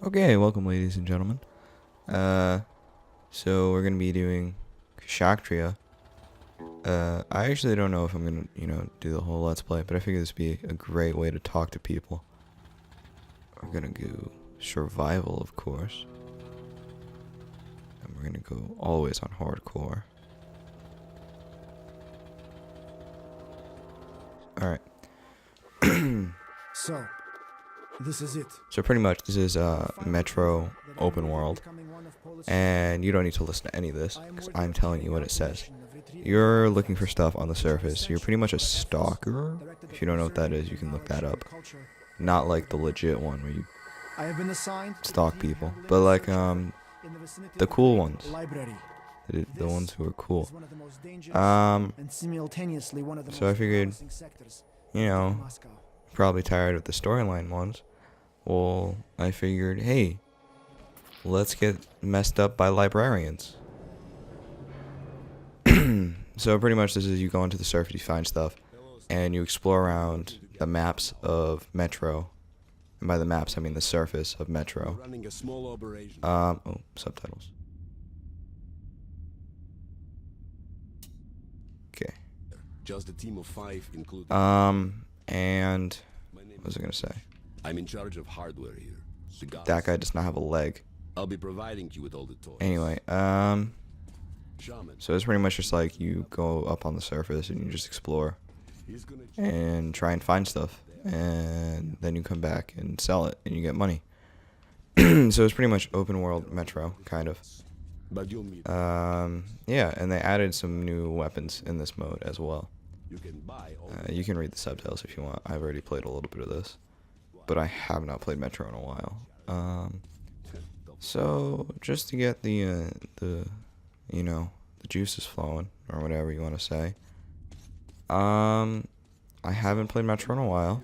Okay, welcome ladies and gentlemen. So we're gonna be doing Kshatriya. I actually don't know if I'm gonna, do the whole Let's Play, but I figured this would be a great way to talk to people. We're gonna go survival, of course. And we're gonna go always on hardcore. Alright. So, this is it. So pretty much this is Metro open world. And you don't need to listen to any of this, because I'm telling you what it says. You're looking for stuff on the surface. You're pretty much a stalker. If you don't know what that is, you can look that up. Not like the legit one where you stalk people, but like the cool ones. The ones who are cool. So I figured, probably tired of the storyline ones. Well, I figured, hey, let's get messed up by librarians. So pretty much this is you go into the surface, you find stuff, and you explore around the maps of Metro. And by the maps, I mean the surface of Metro. Oh, subtitles. Okay. Just a team of 5, including. And what was I gonna say? I'm in charge of hardware here. That guy does not have a leg. I'll be providing you with all the toys. Anyway, so it's pretty much just like you go up on the surface and you just explore and try and find stuff, and then you come back and sell it and you get money. So it's pretty much open world Metro, kind of. Yeah, and they added some new weapons in this mode as well. You can read the subtitles if you want. I've already played a little bit of this, but I have not played Metro in a while. So just to get the juices flowing, or whatever you want to say. I haven't played Metro in a while,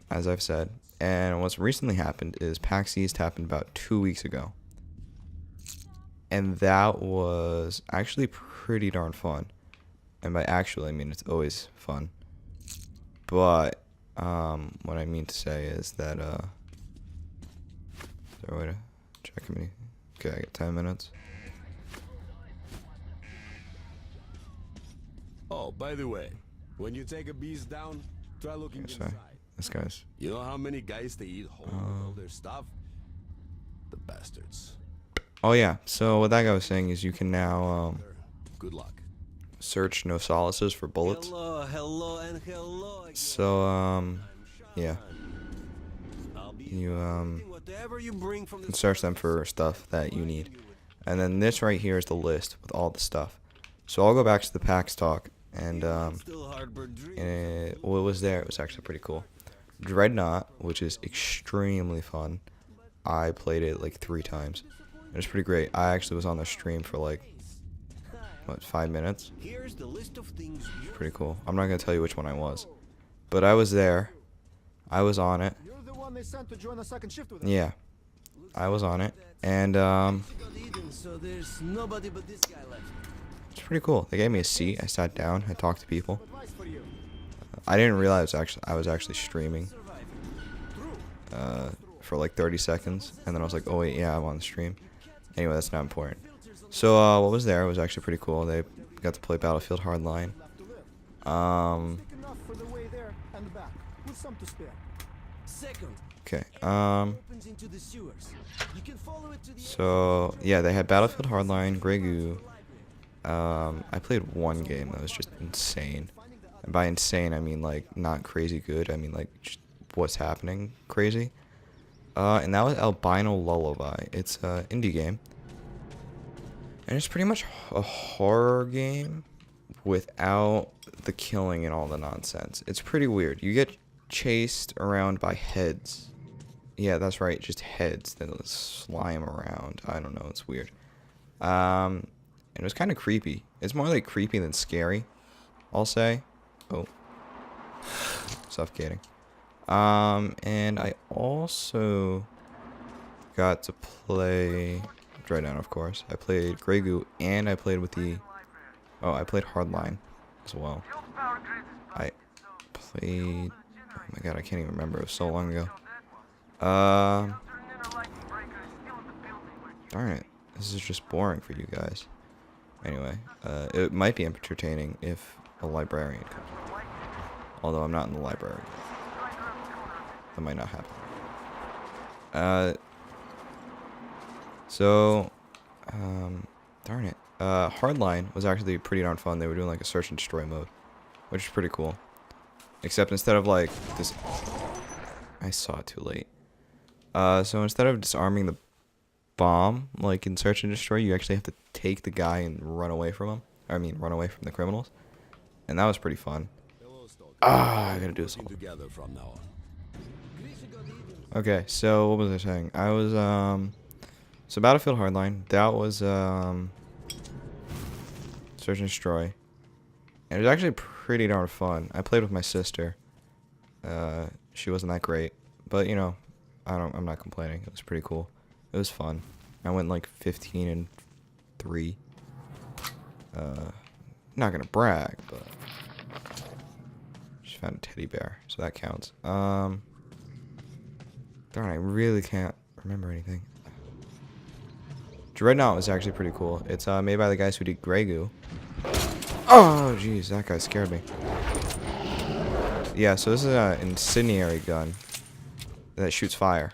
as I've said, and what's recently happened is Pax East happened about 2 weeks ago, and that was actually pretty darn fun. And by actually, I mean it's always fun. But what I mean to say is that is there a way to check me? Okay, I got 10 minutes. Oh, by the way, when you take a beast down, try looking inside. This guy's. You know how many guys they eat whole with all their stuff? The bastards. Oh yeah. So what that guy was saying is you can now Good luck. search no solaces for bullets. Hello, and hello. So yeah. You can search them for stuff that you need. And then this right here is the list with all the stuff. So I'll go back to the PAX talk, and what was there, it was actually pretty cool. Dreadnought, which is extremely fun. I played it like 3 times. It was pretty great. I actually was on the stream for like, what, 5 minutes? Pretty cool. I'm not going to tell you which one I was. But I was there. I was on it. Yeah. I was on it. And it's pretty cool. They gave me a seat. I sat down. I talked to people. I didn't realize I was actually streaming for like 30 seconds. And then I was like, oh wait, yeah, I'm on the stream. Anyway, that's not important. So what was there was actually pretty cool. They got to play Battlefield Hardline. Okay. So yeah, they had Battlefield Hardline, Grey Goo. I played one game that was just insane. And by insane, I mean like not crazy good. I mean like just what's happening crazy. And that was Albino Lullaby. It's an indie game. And it's pretty much a horror game without the killing and all the nonsense. It's pretty weird. You get chased around by heads. Yeah, that's right, just heads that slime around. I don't know, it's weird. And it was kind of creepy. It's more like creepy than scary, I'll say. Oh. Suffocating. And I also got to play Dreadnought, of course. I played Grey Goo, and I played with the... Oh, I played Hardline as well. I played... Oh my god, I can't even remember. It was so long ago. Darn it. This is just boring for you guys. Anyway, it might be entertaining if a librarian comes. Although I'm not in the library. That might not happen. Darn it. Hardline was actually pretty darn fun. They were doing like a search and destroy mode, which is pretty cool. Except instead of like this, I saw it too late. So instead of disarming the bomb, like in search and destroy, you actually have to take the guy and run away from him. I mean, run away from the criminals. And that was pretty fun. I gotta do this all. Together from now on. Okay, so what was I saying? I was, so Battlefield Hardline, that was, search and destroy. And it was actually pretty darn fun. I played with my sister. She wasn't that great, but you know, I'm not complaining. It was pretty cool. It was fun. I went like 15-3. Not gonna brag, but just found a teddy bear, so that counts. Darn, I really can't remember anything. Dreadnought was actually pretty cool. It's made by the guys who did Grey Goo. Oh, jeez, that guy scared me. Yeah, so this is an incendiary gun that shoots fire.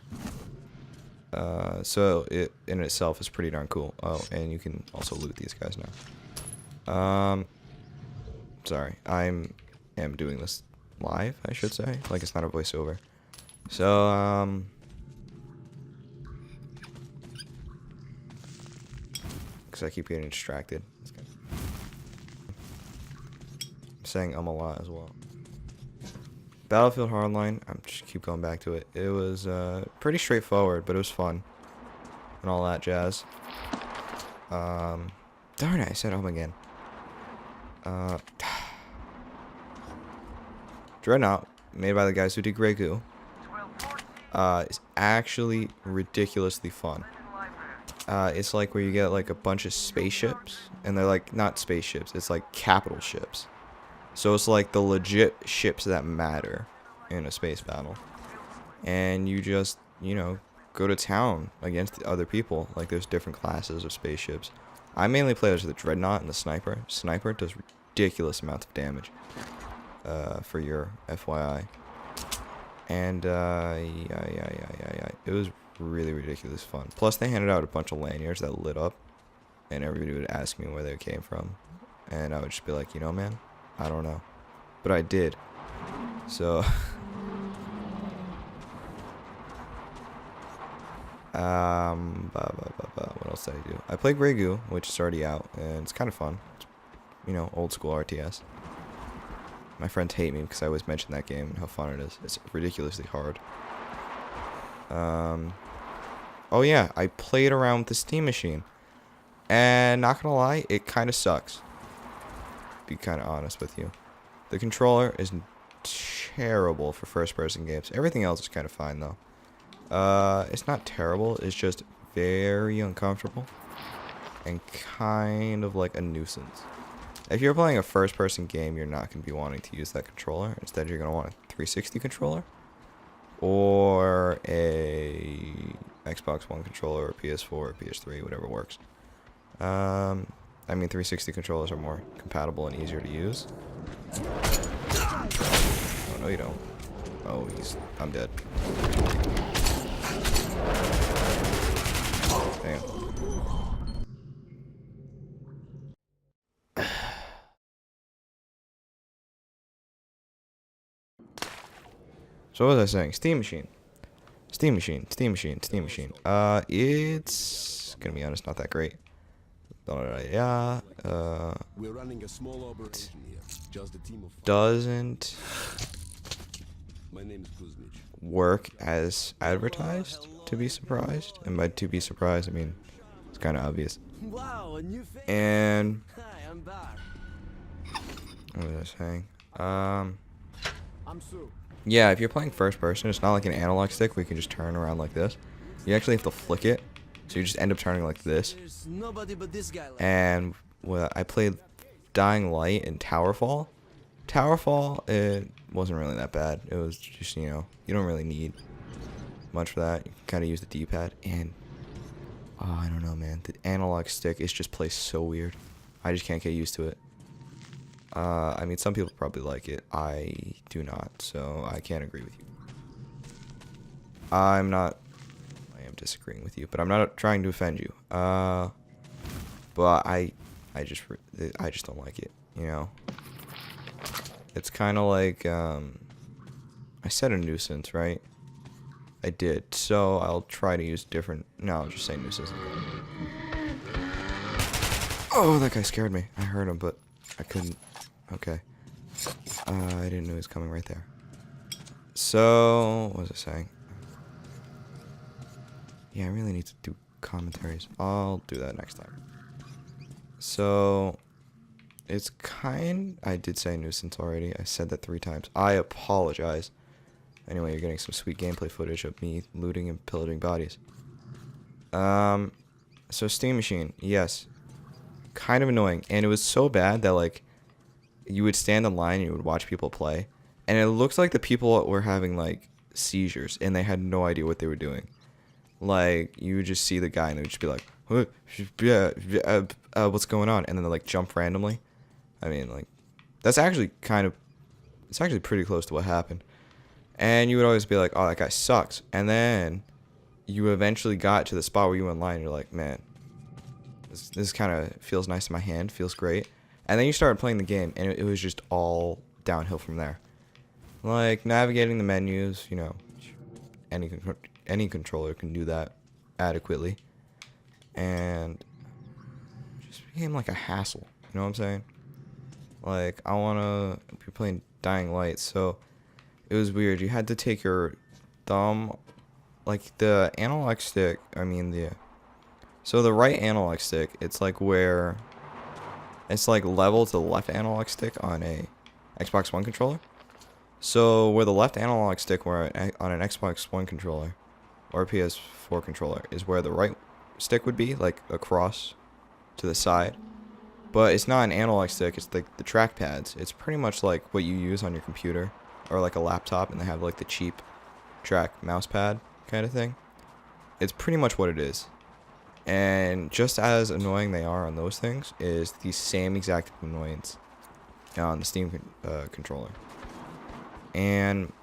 So it in itself is pretty darn cool. Oh, and you can also loot these guys now. Sorry, I am doing this live, I should say. Like, it's not a voiceover. So, because I keep getting distracted. I'm saying a lot as well. Battlefield Hardline, I'm just keep going back to it. It was pretty straightforward, but it was fun and all that jazz. Darn it, I said again. Dreadnought, made by the guys who did Grey Goo, is actually ridiculously fun. It's like where you get like a bunch of spaceships, and they're like not spaceships, it's like capital ships. So it's like the legit ships that matter in a space battle. And you just, you know, go to town against the other people. Like, there's different classes of spaceships. I mainly play as the Dreadnought and the Sniper. Sniper does ridiculous amounts of damage. For your FYI. And, yeah. It was really ridiculous fun. Plus, they handed out a bunch of lanyards that lit up. And everybody would ask me where they came from. And I would just be like, you know, man, I don't know. But I did. So what else did I do? I played Grey Goo, which is already out, and it's kind of fun. It's, you know, old school RTS. My friends hate me because I always mention that game and how fun it is. It's ridiculously hard. Oh yeah, I played around with the Steam Machine. And not gonna lie, it kind of sucks. Be kind of honest with you. The controller is terrible for first-person games. Everything else is kind of fine though. It's not terrible. It's just very uncomfortable and kind of like a nuisance. If you're playing a first-person game, you're not going to be wanting to use that controller. Instead, you're going to want a 360 controller or a Xbox One controller or PS4 or PS3, whatever works. I mean, 360 controllers are more compatible and easier to use. Oh, no, you don't. Oh, I'm dead. Damn. So what was I saying? Steam Machine. Steam Machine. It's gonna be honest, not that great. Yeah. We're running a small operation here. Just a team of Doesn't My name is Kuzmich. work as advertised, to be surprised. And by to be surprised, I mean, it's kind of obvious. Wow, a new face. And Hi, I'm back. what was I saying? I'm Sue. Yeah, if you're playing first person, it's not like an analog stick where you can just turn around like this. You actually have to flick it, so you just end up turning like this. There's nobody but this guy left. And I played Dying Light and Towerfall. Towerfall, it wasn't really that bad. It was just, you know, you don't really need much for that. You can kind of use the D-pad, and oh, I don't know, man. The analog stick is just placed so weird. I just can't get used to it. I mean, some people probably like it. I do not, so I can't agree with you. I am disagreeing with you, but I'm not trying to offend you. But I just don't like it, you know. It's kind of like, I said a nuisance, right? I did, so I'll try to use different, no, I'll just say nuisance. Oh, that guy scared me. I heard him, but I couldn't, okay. I didn't know he was coming right there. So, what was I saying? Yeah, I really need to do commentaries. I'll do that next time. So, it's I did say nuisance already. I said that 3 times. I apologize. Anyway, you're getting some sweet gameplay footage of me looting and pillaging bodies. So Steam Machine, yes. Kind of annoying. And it was so bad that, like, you would stand in line and you would watch people play. And it looks like the people were having, like, seizures. And they had no idea what they were doing. Like, you would just see the guy and they would just be like, what's going on? And then they, like, jump randomly. I mean, like, that's actually it's actually pretty close to what happened. And you would always be like, oh, that guy sucks. And then you eventually got to the spot where you went in line and you're like, man, this kind of feels nice in my hand, feels great. And then you started playing the game and it was just all downhill from there. Like, navigating the menus, you know, any controller can do that adequately. And it just became like a hassle, you know what I'm saying? Like, I want to be playing Dying Light, so it was weird. You had to take your thumb, like the analog stick, so the right analog stick, it's like level to the left analog stick on a Xbox One controller. So where the left analog stick on an Xbox One controller or a PS4 controller is where the right stick would be, like across to the side. But it's not an analog stick, it's like the trackpads. It's pretty much like what you use on your computer or like a laptop, and they have like the cheap track mouse pad kind of thing. It's pretty much what it is. And just as annoying they are on those things is the same exact annoyance on the Steam controller. And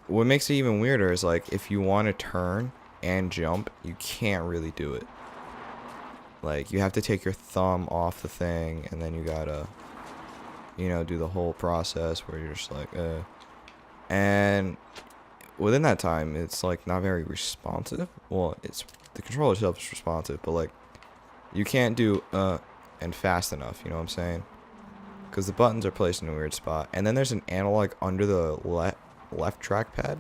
what makes it even weirder is, like, if you want to turn and jump, you can't really do it. Like, you have to take your thumb off the thing, and then you gotta, you know, do the whole process where you're just like, And within that time, it's, like, not very responsive. Well, the controller itself is responsive, but, like, you can't do, and fast enough, you know what I'm saying? Because the buttons are placed in a weird spot. And then there's an analog under the left trackpad,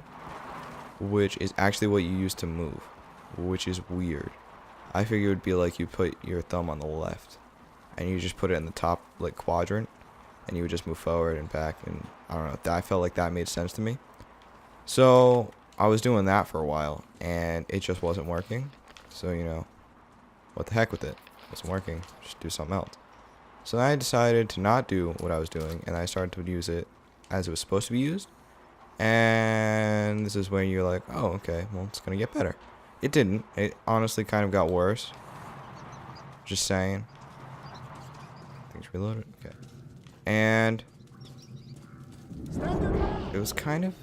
which is actually what you use to move, which is weird. I figured it would be like you put your thumb on the left, and you just put it in the top, like, quadrant, and you would just move forward and back, and I don't know, I felt like that made sense to me. So I was doing that for a while, and it just wasn't working. So, you know, what the heck with it? It wasn't working, just do something else. So then I decided to not do what I was doing, and I started to use it as it was supposed to be used. And this is when you're like, oh, okay, well, it's gonna get better. It didn't. It honestly kind of got worse. Just saying. Things reloaded. Okay. And it was kind of,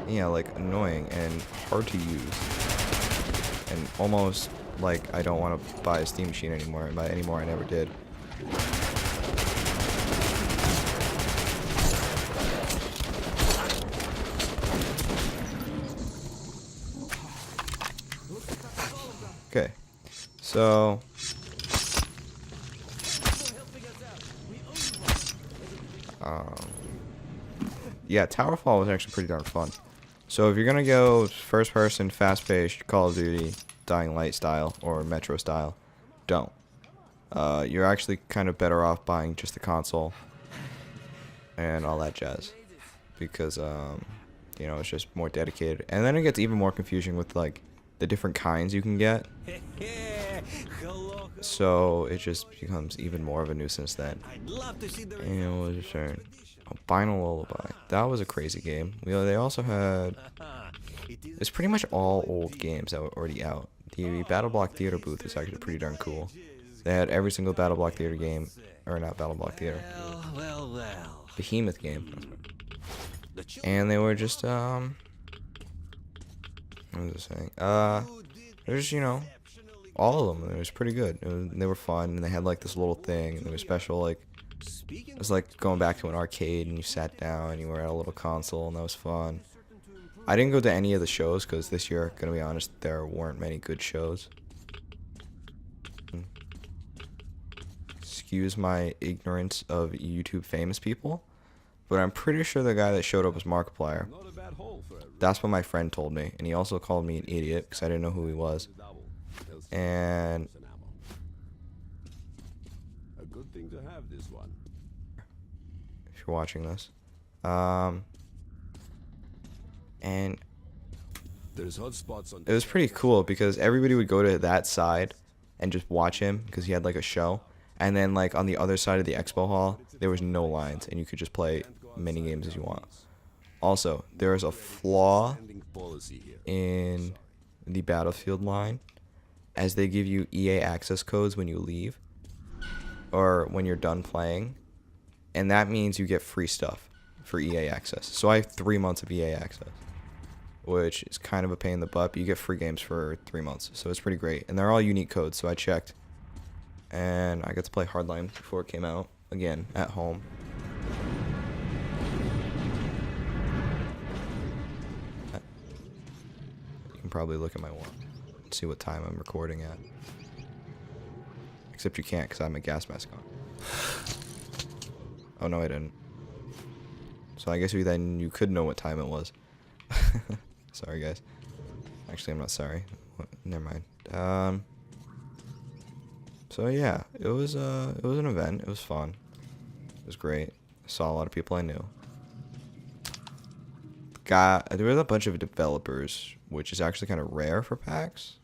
yeah, like, annoying and hard to use. And almost like I don't want to buy a Steam Machine anymore. And by anymore, I never did. Okay, so yeah, Towerfall was actually pretty darn fun. So if you're gonna go first person, fast paced, Call of Duty, Dying Light style, or Metro style, don't. You're actually kind of better off buying just the console and all that jazz, because you know, it's just more dedicated. And then it gets even more confusing with, like, the different kinds you can get. So it just becomes even more of a nuisance then. And what was I saying? Albino Lullaby. That was a crazy game. They also had... It's pretty much all old games that were already out. The Battle Block Theater booth is actually pretty darn cool. They had every single Battle Block Theater game, or not Battle Block Theater, Behemoth game. And they were just, what was I saying? It was, all of them. It was pretty good. They were fun, and they had like this little thing, and they were special, like, it was like going back to an arcade, and you sat down, and you were at a little console, and that was fun. I didn't go to any of the shows, because this year, gonna be honest, there weren't many good shows. Excuse my ignorance of YouTube famous people, but I'm pretty sure the guy that showed up was Markiplier. Not a bad hole for a That's what my friend told me, and he also called me an idiot, because I didn't know who he was. And a good thing to have this one. if you're watching this, and There's hot spots on it was pretty cool because everybody would go to that side and just watch him because he had like a show, and then like on the other side of the expo hall there was no lines and you could just play many games as you want. Also, there is a flaw standing policy here. in the Battlefield line, as they give you EA access codes when you leave or when you're done playing, and that means you get free stuff for EA access. So I have 3 months of EA access, which is kind of a pain in the butt, but you get free games for 3 months, so it's pretty great. And they're all unique codes, so I checked, and I got to play Hardline before it came out again at home. You can probably look at my watch and see what time I'm recording at. Except you can't because I have my gas mask on. Oh no, I didn't. So I guess then you could know what time it was. Sorry guys. Actually, I'm not sorry. Never mind. So yeah, it was an event. It was fun. It was great. I saw a lot of people I knew. There was a bunch of developers, which is actually kind of rare for PAX.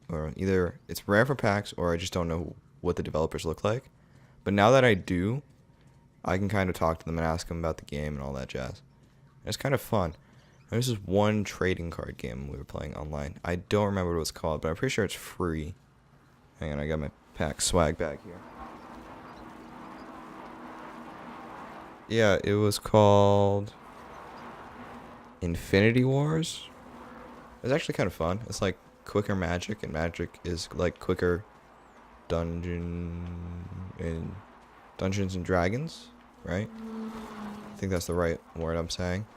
Or either it's rare for PAX, or I just don't know what the developers look like. But now that I do, I can kind of talk to them and ask them about the game and all that jazz. And it's kind of fun. There's this one trading card game we were playing online. I don't remember what it was called, but I'm pretty sure it's free. Hang on, I got my PAX swag bag here. Yeah, it was called Infinity Wars. It was actually kind of fun. It's like quicker Magic, and Magic is like quicker Dungeons and Dragons, right? I think that's the right word I'm saying.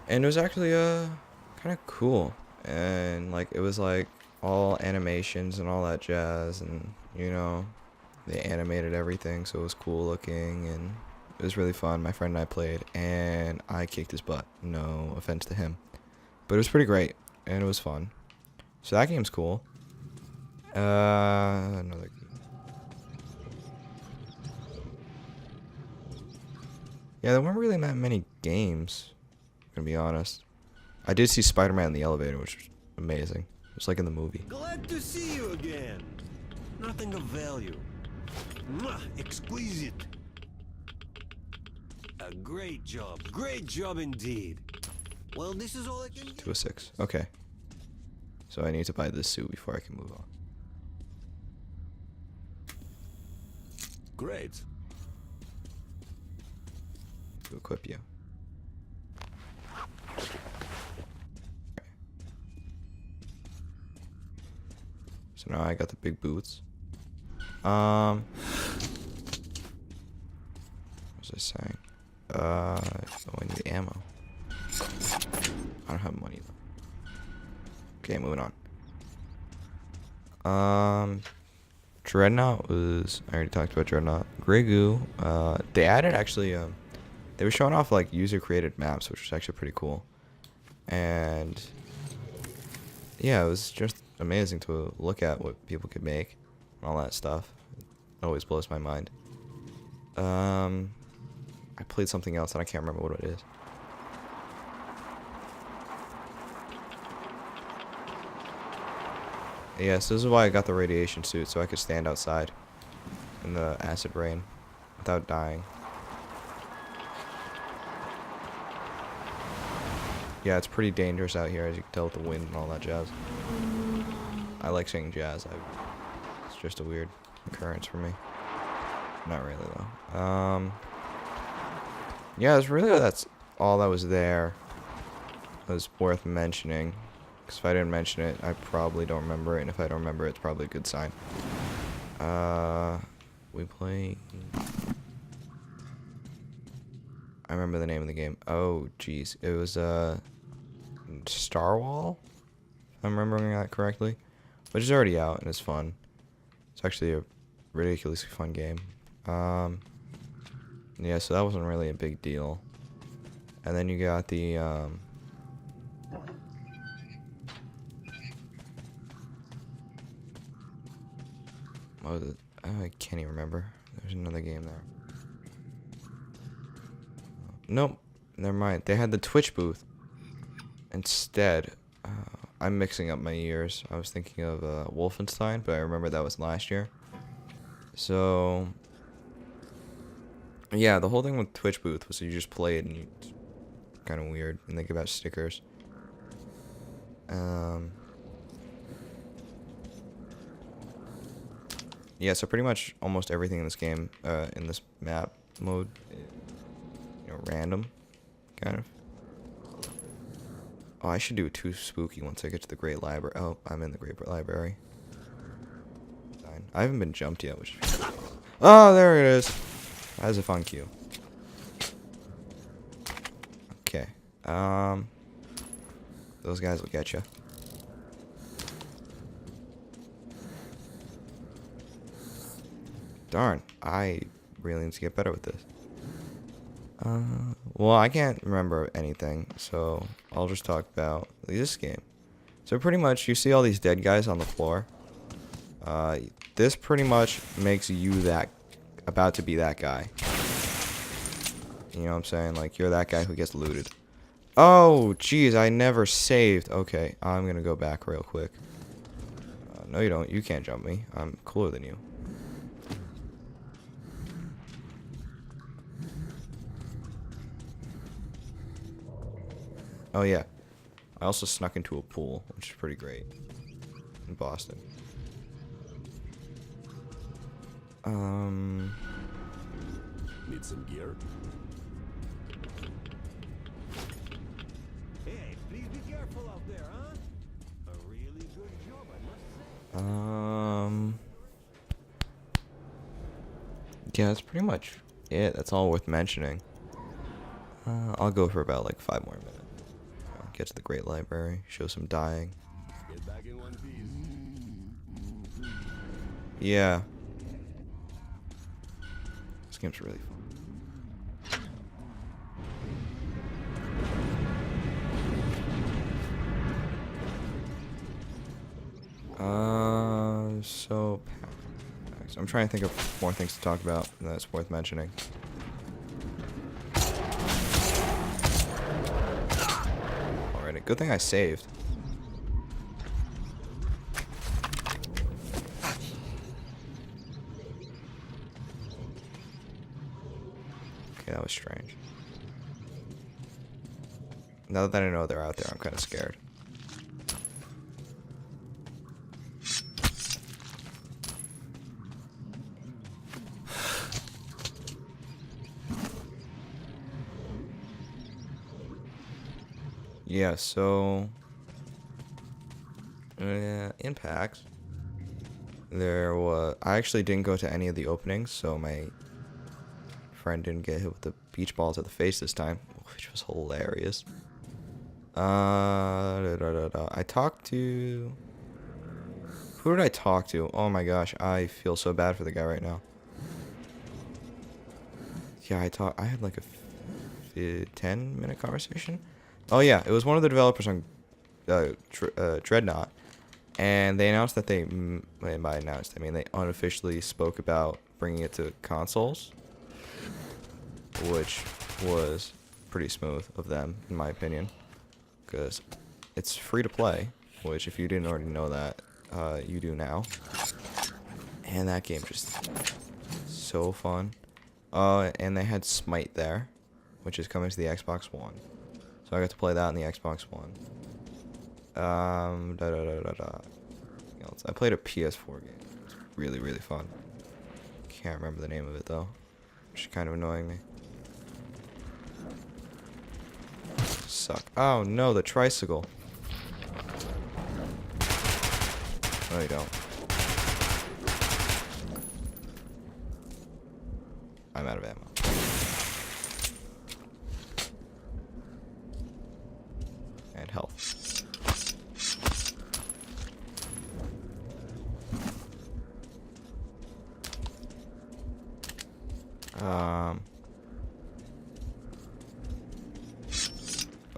And it was actually kind of cool, and like it was like all animations and all that jazz, and they animated everything, so it was cool looking, and it was really fun. My friend and I played, and I kicked his butt. No offense to him, but it was pretty great, and it was fun. So that game's cool. Another. Yeah, there weren't really that many games, gonna be honest. I did see Spider-Man in the elevator, which was amazing. Just like in the movie. Glad to see you again. Nothing of value. Mwah, exquisite. A great job. Great job indeed. Well, this is all I can do. 206. Okay. So I need to buy this suit before I can move on. Great. To equip you. So now I got the big boots. What was I saying? Oh, I need ammo. I don't have money though. Okay, moving on. Dreadnought was, I already talked about Dreadnought. Grey Goo, they added actually, they were showing off like user created maps, which was actually pretty cool. And yeah, it was just amazing to look at what people could make and all that stuff. It always blows my mind. I played something else and I can't remember what it is. Yes, this is why I got the radiation suit, so I could stand outside in the acid rain without dying. Yeah, it's pretty dangerous out here, as you can tell with the wind and all that jazz. I like saying jazz. It's just a weird occurrence for me. Not really, though. Yeah, that's all that was there. It was worth mentioning. Because if I didn't mention it, I probably don't remember it. And if I don't remember it, it's probably a good sign. We play... I remember the name of the game. Oh, jeez. It was, Starwall? If I'm remembering that correctly. Which is already out and is fun. It's actually a ridiculously fun game. Yeah, so that wasn't really a big deal. And then you got the, oh, I can't even remember. There's another game there. Nope. Never mind. They had the Twitch booth. Instead, I'm mixing up my years. I was thinking of Wolfenstein, but I remember that was last year. So, yeah, the whole thing with Twitch booth was you just play it and it's kind of weird. And they give out stickers. Yeah, so pretty much almost everything in this game, in this map mode, you know, random, kind of. Oh, I should do it too spooky once I get to the Great Library. Oh, I'm in the Great Library. I haven't been jumped yet, which is... Oh, there it is. As a fun cue. Okay. Those guys will get you. Darn, I really need to get better with this. Well, I can't remember anything, so I'll just talk about this game. So pretty much, you see all these dead guys on the floor. This pretty much makes you about to be that guy. You know what I'm saying? Like, you're that guy who gets looted. Oh, jeez, I never saved. Okay, I'm gonna go back real quick. No, you don't. You can't jump me. I'm cooler than you. Oh, yeah. I also snuck into a pool, which is pretty great. In Boston. Need some gear? Hey, please be careful out there, huh? A really good job, I must say. Yeah, that's pretty much it. That's all worth mentioning. I'll go for about like 5 more minutes. Get to the Great Library, show some dying. Get back in one piece. Yeah. This game's really fun. So I'm trying to think of more things to talk about that's worth mentioning. Alrighty, good thing I saved. Okay, that was strange. Now that I know they're out there, I'm kind of scared. Yeah, so in PAX, I actually didn't go to any of the openings, so my friend didn't get hit with the beach balls at the face this time, which was hilarious. I talked to... Who did I talk to? Oh my gosh, I feel so bad for the guy right now. Yeah, I had like a 10-minute conversation. Oh yeah, it was one of the developers on Dreadnought, and they announced that they, by announced, I mean they unofficially spoke about bringing it to consoles, which was pretty smooth of them, in my opinion, because it's free to play, which if you didn't already know that, you do now, and that game just so fun. And they had Smite there, which is coming to the Xbox One. So I got to play that on the Xbox One. I played a PS4 game. It's really, really fun. Can't remember the name of it though. Which is kind of annoying me. Suck. Oh no, the tricycle. No, you don't. I'm out of ammo. And health.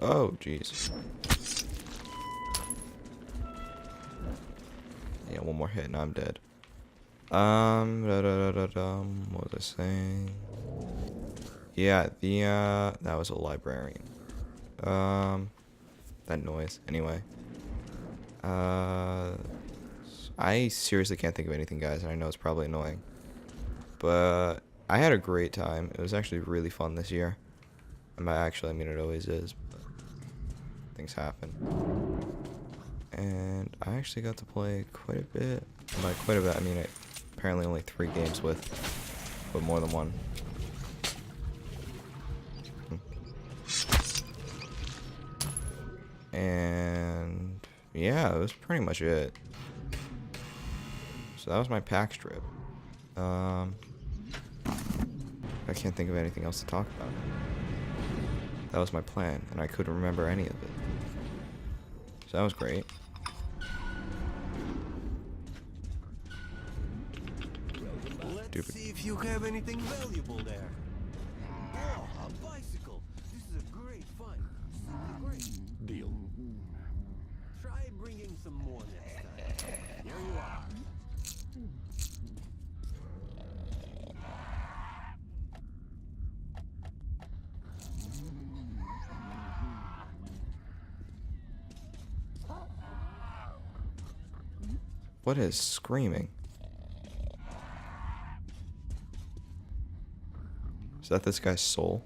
Oh, jeez. Yeah, one more hit and I'm dead. What was I saying? Yeah, that was a librarian. That noise. Anyway. I seriously can't think of anything, guys, and I know it's probably annoying. But I had a great time. It was actually really fun this year. I mean, it always is, but things happen. And I actually got to play quite a bit. By quite a bit, I mean, apparently only 3 games but more than one. And yeah, it was pretty much it. So that was my PAX trip. I can't think of anything else to talk about. That was my plan, and I couldn't remember any of it. So that was great. Let's see if you have anything valuable there. Oh, a bicycle. This is a great find. Simply great. Deal. Try bringing some more next time. Here you are. What is screaming? Is that this guy's soul?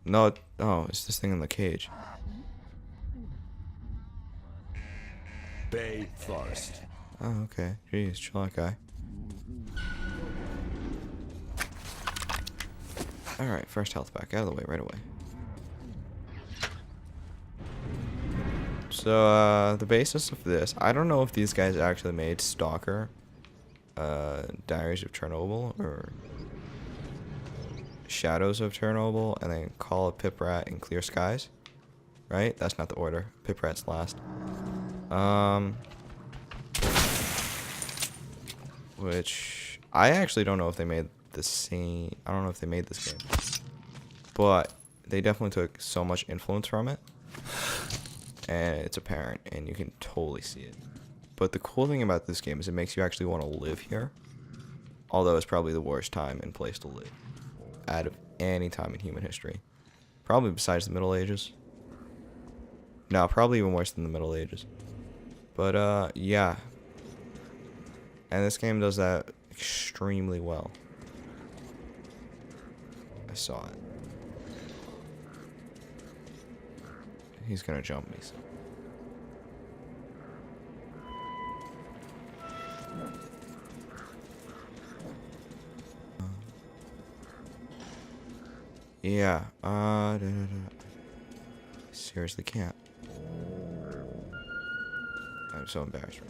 No, oh, it's this thing in the cage. Pay first. Oh, okay. Jeez, chill out, guy. Alright, first health pack out of the way right away. So, the basis of this, I don't know if these guys actually made Stalker, Diaries of Chernobyl, or Shadows of Chernobyl, and then Call of Piprat in Clear Skies, right? That's not the order. Piprat's last. Which, I actually don't know if they made the same, I don't know if they made this game, but they definitely took so much influence from it. And it's apparent, and you can totally see it. But the cool thing about this game is it makes you actually want to live here. Although it's probably the worst time and place to live out of any time in human history. Probably besides the Middle Ages. No, probably even worse than the Middle Ages. But, yeah. And this game does that extremely well. I saw it. He's gonna jump me. So. Yeah. Seriously can't. I'm so embarrassed.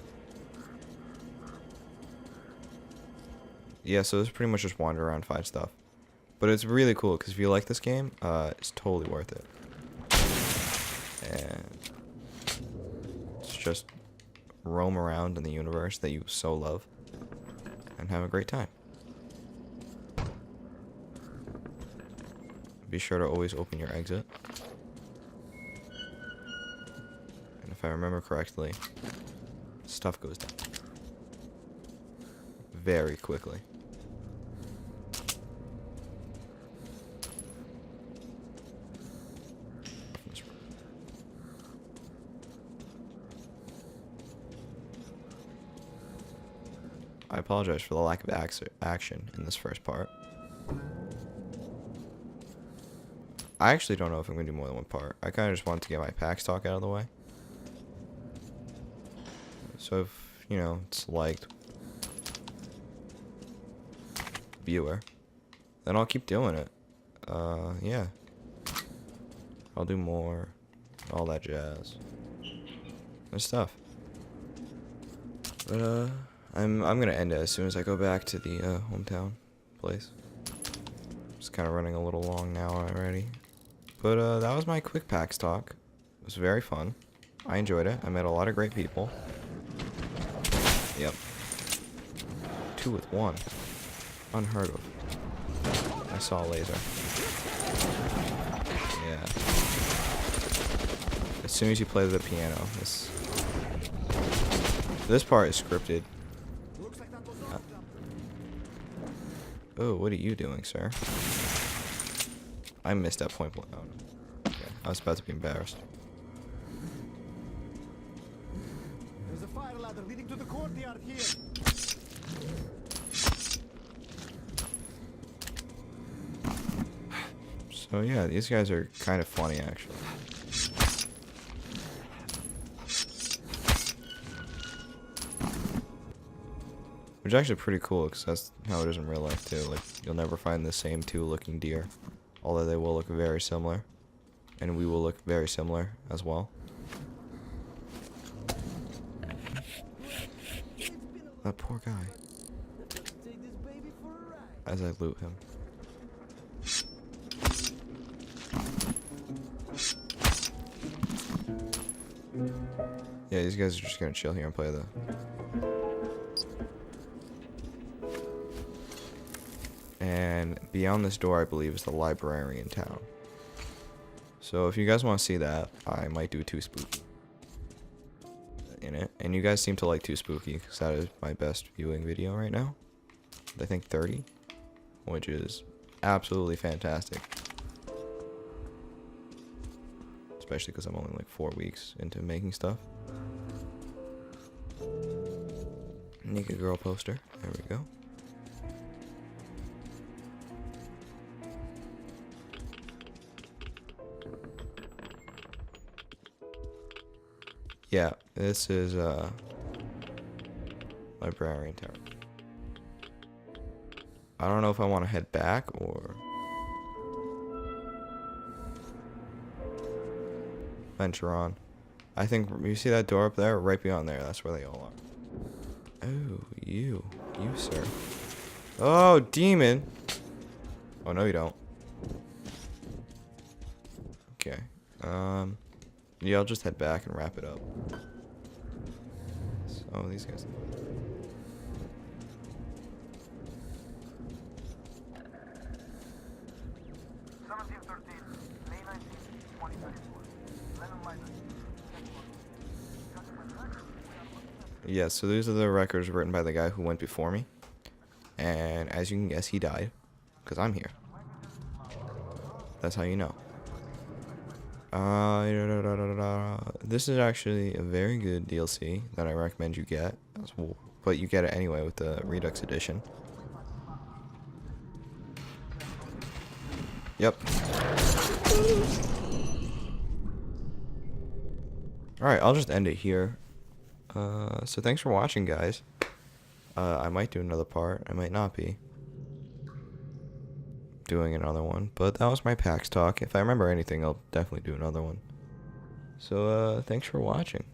Yeah, so this is pretty much just wander around, find stuff. But it's really cool because if you like this game, it's totally worth it. And it's just roam around in the universe that you so love and have a great time. Be sure to always open your exit. And if I remember correctly, stuff goes down very quickly. I apologize for the lack of action in this first part. I actually don't know if I'm gonna do more than one part. I kind of just wanted to get my PAX talk out of the way. So if, you know, it's liked, viewer, then I'll keep doing it. Yeah. I'll do more, all that jazz. Good stuff. But, I'm gonna end it as soon as I go back to the, hometown place. Just kind of running a little long now already. But, that was my quick PAX talk. It was very fun. I enjoyed it. I met a lot of great people. Yep. 2 with 1. Unheard of. I saw a laser. Yeah. As soon as you play the piano, this part is scripted. Oh, what are you doing, sir? I missed that point blank. Oh, no. Okay. I was about to be embarrassed. There's a fire ladder leading to the courtyard here. So yeah, these guys are kind of funny actually. Which is actually pretty cool because that's how it is in real life too. Like, you'll never find the same 2 looking deer. Although they will look very similar. And we will look very similar as well. That poor guy. As I loot him. Yeah, these guys are just gonna chill here and play the... And beyond this door, I believe, is the library in town. So if you guys want to see that, I might do Too Spooky in it. And you guys seem to like Too Spooky, because that is my best viewing video right now. I think 30, which is absolutely fantastic. Especially because I'm only like 4 weeks into making stuff. Naked girl poster. There we go. Yeah, this is librarian tower. I don't know if I want to head back or venture on. I think you see that door up there, right beyond there. That's where they all are. Oh, you sir. Oh, demon. Oh no, you don't. Okay. Yeah, I'll just head back and wrap it up. So these guys. Yeah, so these are the records written by the guy who went before me. And as you can guess, he died. Because I'm here. That's how you know. This is actually a very good DLC that I recommend you get. But you get it anyway with the Redux edition. Yep. Alright, I'll just end it here. So thanks for watching, guys. I might do another part. I might not be doing another one. But that was my PAX talk. If I remember anything, I'll definitely do another one. So, thanks for watching.